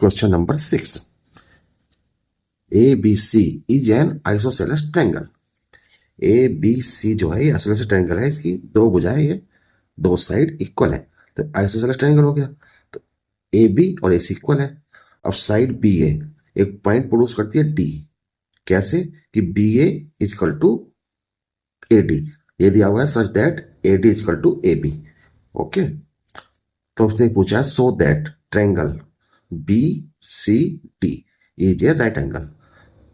Question number 6, ABC is an isosceles triangle. ABC जो है ये आइसोसेलेस ट्रायंगल है, इसकी दो भुजाएं, ये दो साइड इक्वल है, तो आइसोसेलेस ट्रायंगल हो गया। तो AB और AC इक्वल है। अब साइड BA एक पॉइंट प्रोड्यूस करती है D। कैसे कि BA is equal to AD, ये दिया हुआ है such that AD is equal to AB। Okay, तो उसने पूछा है so that triangle BCD is a right angle.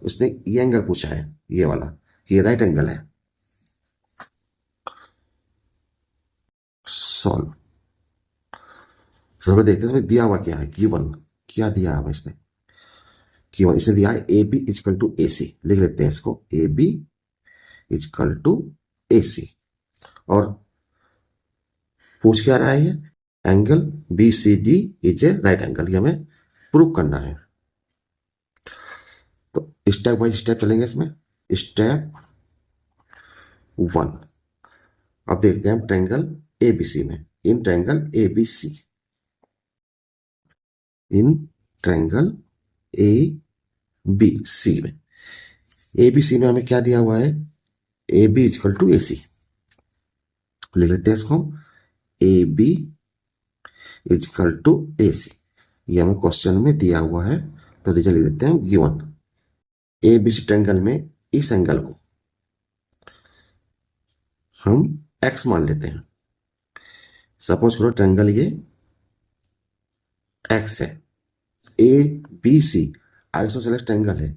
उसने ये एंगल पूछा है, ये वाला, कि ये राइट एंगल है। सॉल्व। सबसे देखते हैं इसमें दिया हुआ क्या है, गिवन क्या दिया है इसने। गिवन इसने दिया है AB इजकल टू AC, लिख लेते हैं इसको, AB इजकल टू AC। और पूछ क्या रहा है, ये angle BCD is a right angle, ये हमें प्रूव करना है। तो स्टेप बाय स्टेप चलेंगे इसमें। स्टेप 1, अब देखते हैं हम ट्रायंगल ABC में। In triangle ABC, in triangle ABC में, ABC में हमें क्या दिया हुआ है, AB इजकल टू AC। लिख लेते हैं इसको, AB इजकल टू AC, ये हमें क्वेश्चन में दिया हुआ है, तो रिजल्ट लिख देते हैं गिवन। ABC ट्रायंगल में इस एंगल को हम x मान लेते हैं। सपोज करो ट्रायंगल ये x है, ABC आइसोसेलेस ट्रायंगल है,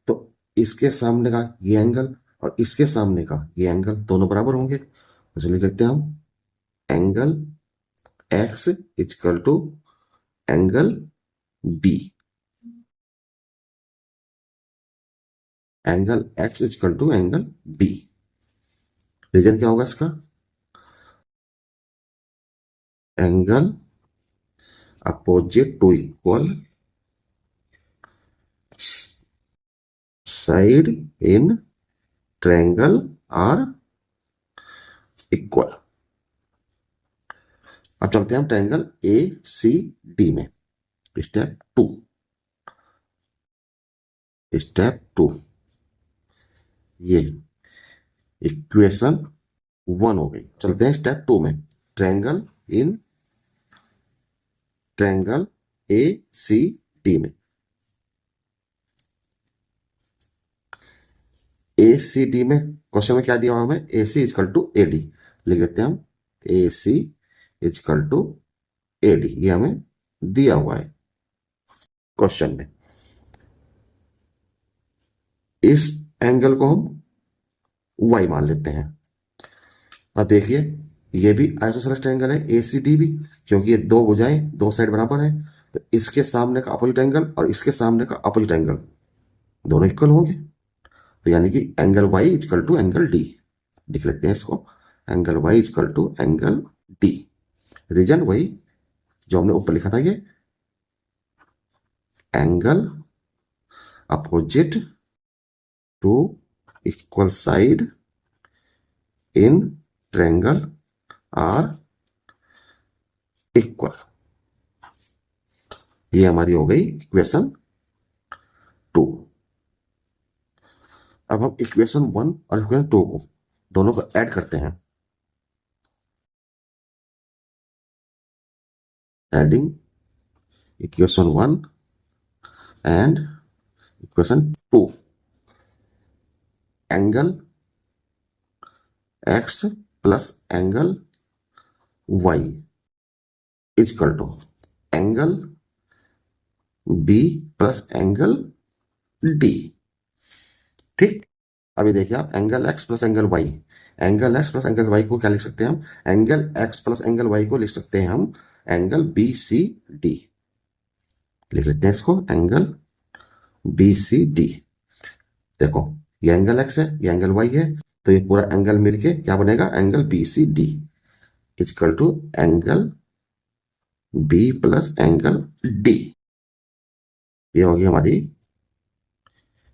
तो इसके सामने का ये एंगल और इसके सामने का ये एंगल दोनों बराबर होंगे, तो चलिए लिखते हैं हम angle x equal to angle B। Angle x equal to angle B। Reason क्या होगा इसका, angle opposite to equal side in triangle are equal. अब चलते हैं हम ट्रायंगल ACD में। स्टेप 2, स्टेप 2, ये इक्वेशन 1 हो गई। चलते हैं स्टेप 2 में। ट्रायंगल इन ट्रायंगल ACD में, ACD में क्वेश्चन में क्या दिया हुआ हमें, AC इजकल टू AD। लिख लेते हैं हम AC इजकल टू AD, ये हमें दिया हुआ है क्वेश्चन में। इस एंगल को हम y मान लेते हैं। अब देखिए ये भी आइसोसेलेस ट्रायंगल है ACD भी, क्योंकि ये दो भुजाएं दो साइड बराबर है, तो इसके सामने का अपोजिट एंगल और इसके सामने का अपोजिट एंगल दोनों इक्वल होंगे, तो यानी कि angle y equal to angle D। लिख लेते हैं इसको, angle y equal to angle D। Reason वही जो हमने ऊपर लिखा था, ये angle opposite to equal side in triangle are equal. ये हमारी हो गई इक्वेशन 2। अब हम इक्वेशन 1 और इक्वेशन 2 को दोनों को ऐड करते हैं। Adding equation 1 and equation 2, angle x plus angle y equal to angle B plus angle D। ठीक, अभी देखिए आप, angle x plus angle y, angle x plus angle y को क्या लिख सकते हैं हम, angle x plus angle y को लिख सकते हैं हम एंगल BCD। लिख लेते हैं इसको, एंगल BCD। देखो ये एंगल x है, ये एंगल y है, तो ये पूरा एंगल मिलके क्या बनेगा, angle BCD equal to angle B plus angle D। ये होगी हमारी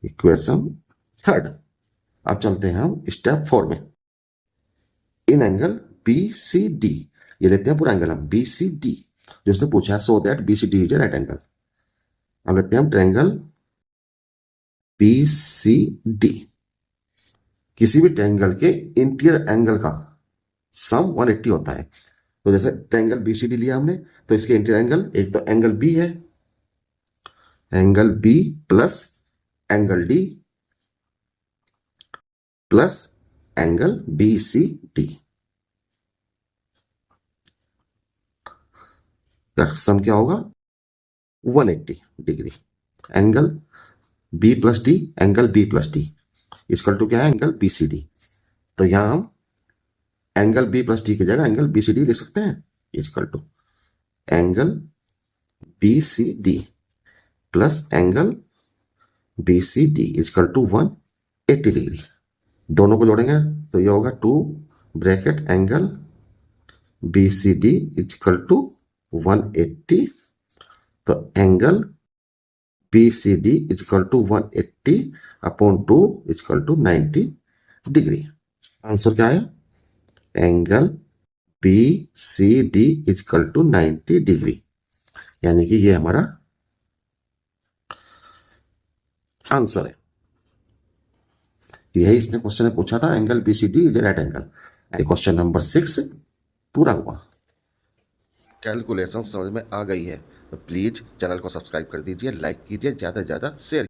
इक्वेशन 3। अब चलते हैं हम स्टेप 4 में। इन एंगल BCD, ये लेते हैं पूरा एंगल हम BCD, जो उसने पूछा है so that BCD is a right angle. अब लेते हैं हम ट्रायंगल BCD। किसी भी ट्रायंगल के इंटीरियर एंगल का सम 180 होता है। तो जैसे ट्रायंगल BCD लिया हमने, तो इसके इंटीरियर एंगल, एक तो एंगल बी है, angle B plus angle D plus angle BCD का सम क्या होगा? 180 degree. Angle B plus D, angle B plus D equal to क्या है? Angle BCD। तो यहां हम एंगल बी प्लस डी की जगह एंगल BCD लिख सकते हैं, equal to angle BCD plus angle BCD equal to 180 degree. दोनों को जोड़ेंगे तो ये होगा 2 bracket angle BCD equal to 180। तो angle BCD equal to 180 upon 2 equal to 90 degree. Answer क्या है? Angle BCD equal to 90 degree, यानी कि ये हमारा आंसर है। यही इसने क्वेश्चन में पूछा था, angle BCD is a right angle. Question number 6 पूरा हुआ। कैलकुलेशन समझ में आ गई है तो प्लीज चैनल को सब्सक्राइब कर दीजिए, लाइक कीजिए, ज्यादा से ज्यादा शेयर